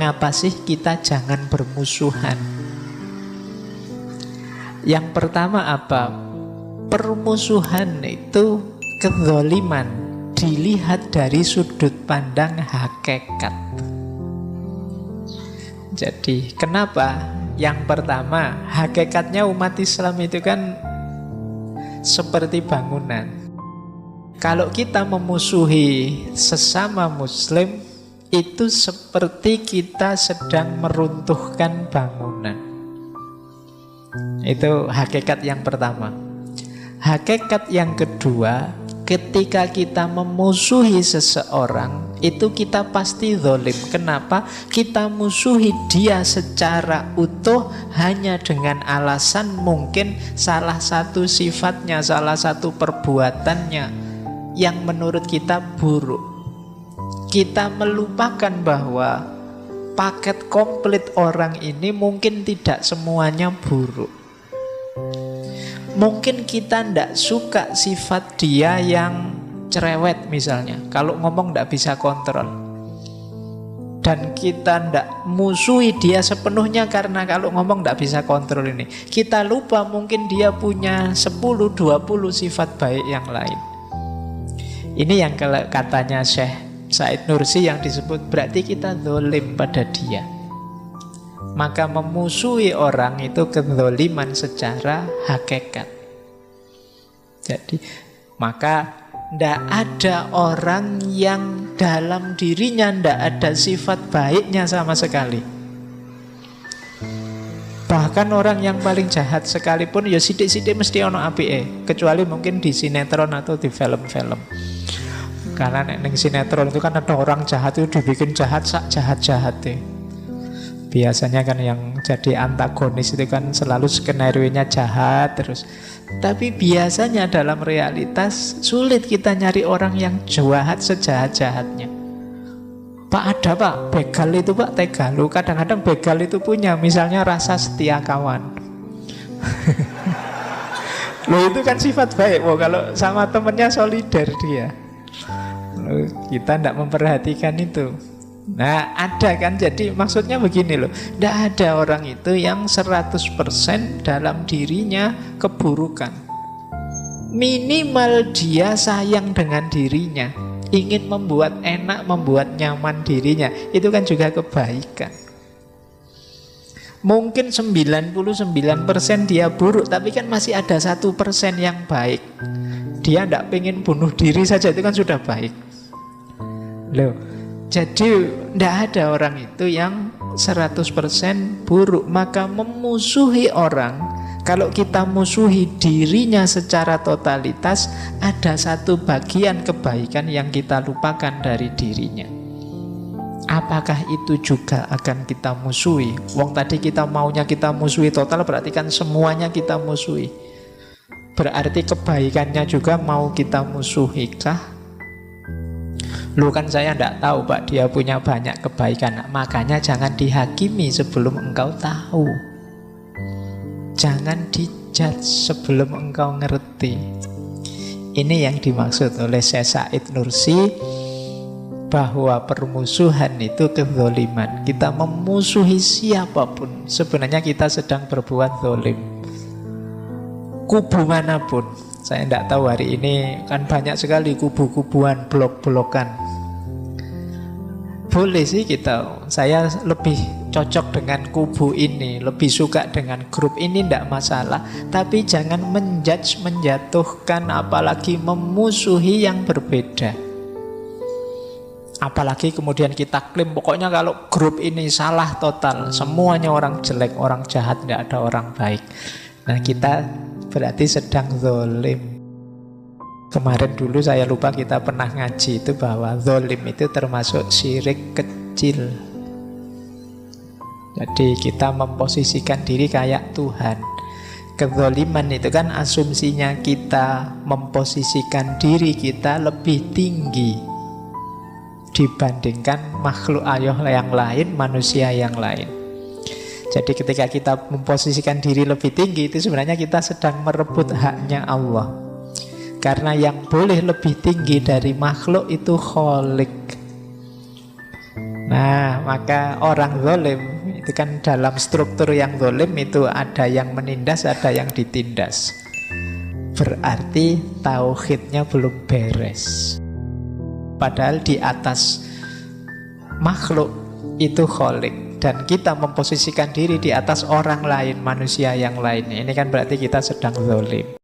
mengapa sih kita jangan bermusuhan? Yang pertama apa? Permusuhan itu kezaliman dilihat dari sudut pandang hakikat. Jadi kenapa? Yang pertama, hakikatnya umat Islam itu kan seperti bangunan. Kalau kita memusuhi sesama muslim, itu seperti kita sedang meruntuhkan bangunan. Itu hakikat yang pertama. Hakikat yang kedua, ketika kita memusuhi seseorang, itu kita pasti zalim. Kenapa? Kita musuhi dia secara utuh hanya dengan alasan mungkin salah satu sifatnya, salah satu perbuatannya yang menurut kita buruk. Kita melupakan bahwa paket komplit orang ini mungkin tidak semuanya buruk. Mungkin kita tidak suka sifat dia yang cerewet misalnya. Kalau ngomong tidak bisa kontrol. Dan kita tidak musuhi dia sepenuhnya karena kalau ngomong tidak bisa kontrol ini. Kita lupa mungkin dia punya 10-20 sifat baik yang lain. Ini yang katanya Syekh Said Nursi yang disebut berarti kita zalim pada dia. Maka memusuhi orang itu kezaliman secara hakikat. Jadi maka tidak ada orang yang dalam dirinya tidak ada sifat baiknya sama sekali. Bahkan orang yang paling jahat sekalipun ya sidik-sidik mesti ono apike, kecuali mungkin di sinetron atau di film-film. Karena neng sinetron itu kan ada orang jahat itu dibikin jahat sak jahat-jahatnya. Biasanya kan yang jadi antagonis itu kan selalu skenario-nya jahat terus. Tapi biasanya dalam realitas sulit kita nyari orang yang jahat sejahat-jahatnya. Pak ada pak, begal itu pak tega lu. Kadang-kadang begal itu punya misalnya rasa setia kawan. Loh itu kan sifat baik. Wah kalau sama temennya solider dia. Loh, kita tidak memperhatikan itu. Nah ada kan, jadi maksudnya begini loh, tidak ada orang itu yang 100% dalam dirinya keburukan. Minimal dia sayang dengan dirinya, ingin membuat enak, membuat nyaman dirinya. Itu kan juga kebaikan. Mungkin 99% dia buruk, tapi kan masih ada 1% yang baik. Dia tidak pengen bunuh diri saja, itu kan sudah baik. Loh, jadi tidak ada orang itu yang 100% buruk. Maka memusuhi orang, kalau kita musuhi dirinya secara totalitas, ada satu bagian kebaikan yang kita lupakan dari dirinya. Apakah itu juga akan kita musuhi? Wong tadi kita maunya kita musuhi total, berarti kan semuanya kita musuhi. Berarti kebaikannya juga mau kita musuhi kah? Lu kan saya tidak tahu pak, dia punya banyak kebaikan. Makanya jangan dihakimi sebelum engkau tahu. Jangan dijudge sebelum engkau ngerti. Ini yang dimaksud oleh Syekh Said Nursi, bahwa permusuhan itu kezaliman. Kita memusuhi siapapun, sebenarnya kita sedang berbuat zalim. Kubu manapun. Saya tidak tahu hari ini kan banyak sekali kubu-kubuan, blok-blokan. Boleh sih kita, saya lebih cocok dengan kubu ini, lebih suka dengan grup ini, tidak masalah. Tapi jangan menjudge, menjatuhkan, apalagi memusuhi yang berbeda. Apalagi kemudian kita klaim pokoknya kalau grup ini salah total, semuanya orang jelek, orang jahat, tidak ada orang baik. Nah kita berarti sedang zalim. Kemarin dulu saya lupa kita pernah ngaji itu bahwa zalim itu termasuk syirik kecil. Jadi kita memposisikan diri kayak Tuhan. Kezaliman itu kan asumsinya kita memposisikan diri kita lebih tinggi dibandingkan makhluk Allah yang lain, manusia yang lain. Jadi ketika kita memposisikan diri lebih tinggi, itu sebenarnya kita sedang merebut haknya Allah. Karena yang boleh lebih tinggi dari makhluk itu Khalik. Nah, maka orang zalim itu kan dalam struktur yang zalim itu ada yang menindas, ada yang ditindas. Berarti tauhidnya belum beres. Padahal di atas makhluk itu kholik, dan kita memposisikan diri di atas orang lain, manusia yang lain. Ini kan berarti kita sedang zalim.